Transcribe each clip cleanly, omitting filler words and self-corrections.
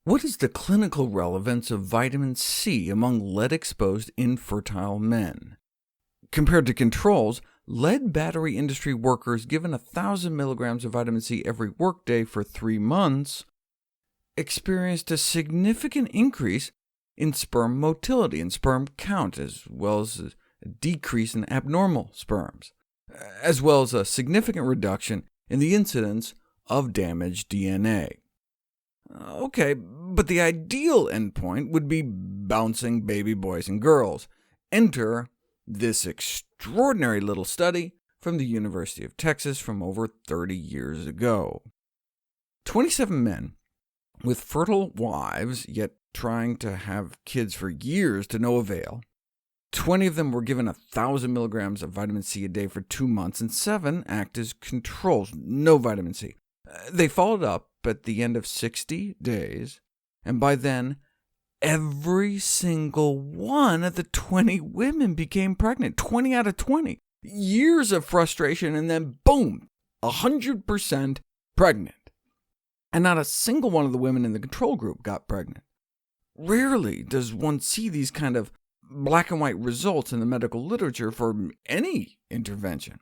What is the clinical relevance of vitamin C among lead-exposed infertile men? Compared to controls, lead battery industry workers given 1,000 milligrams of vitamin C every workday for 3 months experienced a significant increase in sperm motility and sperm count, as well as a decrease in abnormal sperms, as well as a significant reduction in the incidence of damaged DNA. Okay, but the ideal endpoint would be bouncing baby boys and girls. Enter this extraordinary little study from the University of Texas from over 30 years ago. 27 men with fertile wives, yet trying to have kids for years to no avail. 20 of them were given 1,000 milligrams of vitamin C a day for 2 months, and 7 act as controls, no vitamin C. They followed up at the end of 60 days, and by then, every single one of the 20 women became pregnant. 20 out of 20. Years of frustration, and then boom, 100% pregnant. And not a single one of the women in the control group got pregnant. Rarely does one see these kind of black and white results in the medical literature for any intervention.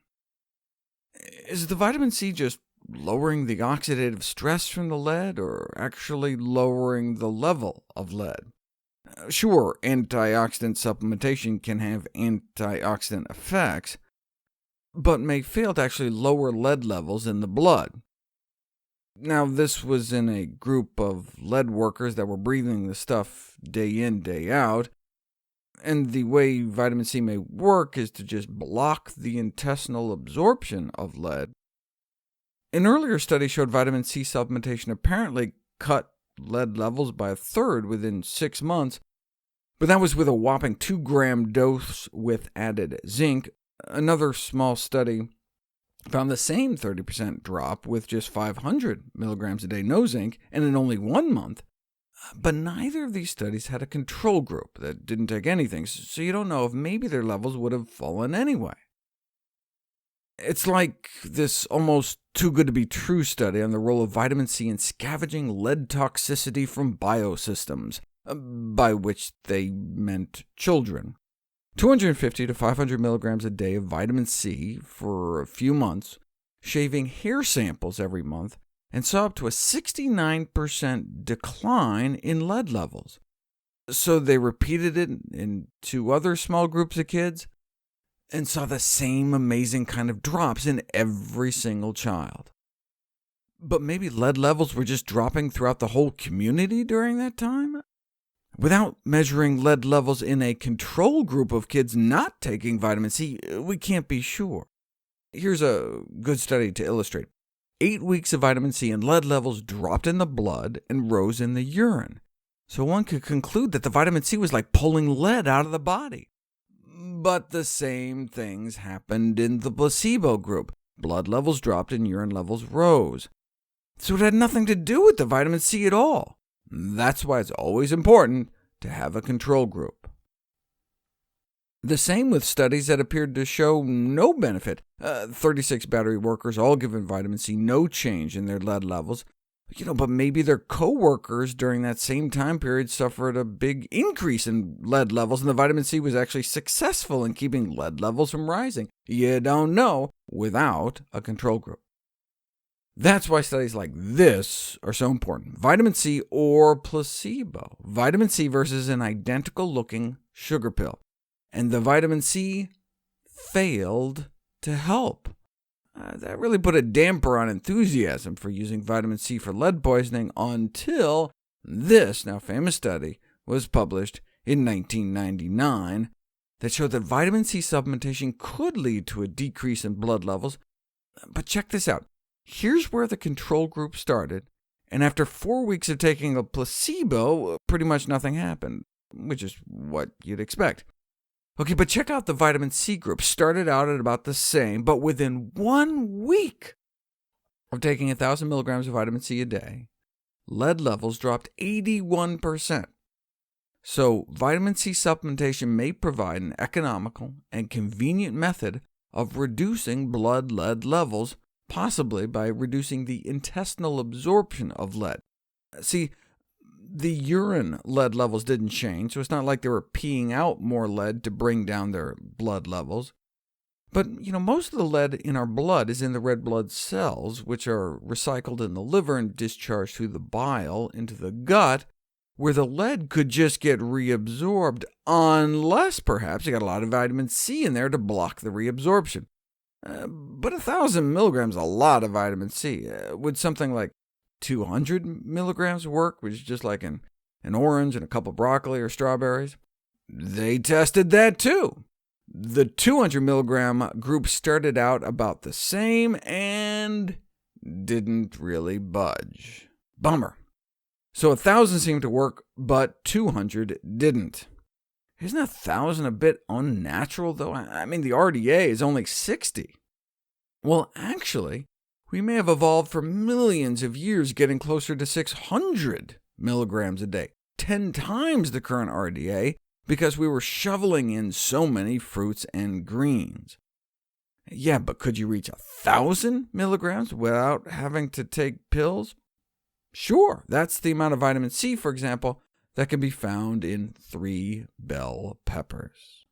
Is the vitamin C just lowering the oxidative stress from the lead, or actually lowering the level of lead? Sure, antioxidant supplementation can have antioxidant effects, but may fail to actually lower lead levels in the blood. Now, this was in a group of lead workers that were breathing the stuff day in, day out, and the way vitamin C may work is to just block the intestinal absorption of lead. An earlier study showed vitamin C supplementation apparently cut lead levels by 1/3 within 6 months, but that was with a whopping 2-gram dose with added zinc. Another small study found the same 30% drop with just 500 milligrams a day, no zinc, and in only 1 month. But neither of these studies had a control group that didn't take anything, so you don't know if maybe their levels would have fallen anyway. It's like this almost too-good-to-be-true study on the role of vitamin C in scavenging lead toxicity from biosystems, by which they meant children. 250 to 500 milligrams a day of vitamin C for a few months, shaving hair samples every month, and saw up to a 69% decline in lead levels. So they repeated it in 2 other small groups of kids, and saw the same amazing kind of drops in every single child. But maybe lead levels were just dropping throughout the whole community during that time? Without measuring lead levels in a control group of kids not taking vitamin C, we can't be sure. Here's a good study to illustrate. 8 weeks of vitamin C and lead levels dropped in the blood and rose in the urine. So one could conclude that the vitamin C was like pulling lead out of the body. But the same things happened in the placebo group. Blood levels dropped and urine levels rose. So it had nothing to do with the vitamin C at all. That's why it's always important to have a control group. The same with studies that appeared to show no benefit. 36 battery workers all given vitamin C, no change in their lead levels. But maybe their co-workers during that same time period suffered a big increase in lead levels, and the vitamin C was actually successful in keeping lead levels from rising. You don't know without a control group. That's why studies like this are so important. Vitamin C or placebo. Vitamin C versus an identical-looking sugar pill. And the vitamin C failed to help. That really put a damper on enthusiasm for using vitamin C for lead poisoning until this now famous study was published in 1999 that showed that vitamin C supplementation could lead to a decrease in blood levels. But check this out. Here's where the control group started, and after 4 weeks of taking a placebo, pretty much nothing happened, which is what you'd expect. Okay, but check out the vitamin C group. Started out at about the same, but within 1 week of taking 1,000 milligrams of vitamin C a day, lead levels dropped 81%. So vitamin C supplementation may provide an economical and convenient method of reducing blood lead levels, possibly by reducing the intestinal absorption of lead. See, The urine lead levels didn't change, so it's not like they were peeing out more lead to bring down their blood levels. But most of the lead in our blood is in the red blood cells, which are recycled in the liver and discharged through the bile into the gut, where the lead could just get reabsorbed, unless perhaps you got a lot of vitamin C in there to block the reabsorption. But 1,000 milligrams is a lot of vitamin C. Would something like 200 milligrams work, which is just like an orange and a cup of broccoli or strawberries? They tested that too. The 200 milligram group started out about the same and didn't really budge. Bummer. So 1,000 seemed to work, but 200 didn't. Isn't 1,000 a bit unnatural, though? I mean, the RDA is only 60. Well, actually, we may have evolved for millions of years getting closer to 600 milligrams a day, 10 times the current RDA, because we were shoveling in so many fruits and greens. Yeah, but could you reach 1,000 milligrams without having to take pills? Sure, that's the amount of vitamin C, for example, that can be found in 3 bell peppers.